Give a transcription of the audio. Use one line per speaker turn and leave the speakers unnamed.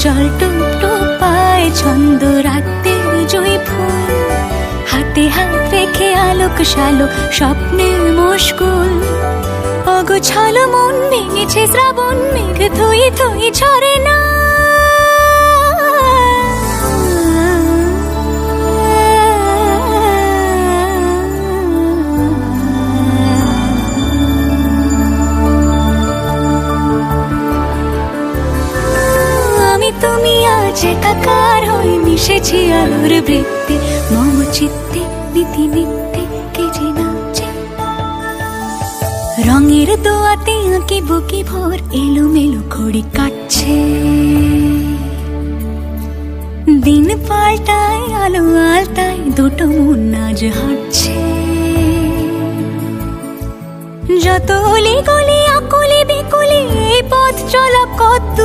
জল টুপ টুপ পায় ছন্দ রাতের জুঁই ফুল, হাতে হাত রেখে আলোক শালোক স্বপ্নে মুশকুল। অগোছালো মন ভেঙেছে শ্রাবণ মেঘ থই থই ঝরে না। আমি তুমি আজ একাকার হয়ে মিশেছি আলোর বৃত্তে, মম চিত্তে নীতি নিত্যে কে যে নাচে। রঙের দোয়াতে আঁকি বুকি ভোর এলোমেলো ঘড়ি কাটছে। দিন পাল্টায় আলো আলতায় দুটো মন আজ হাঁটছে। যত অলি গলি আকুলি বিকুলি এই পথ চলা কত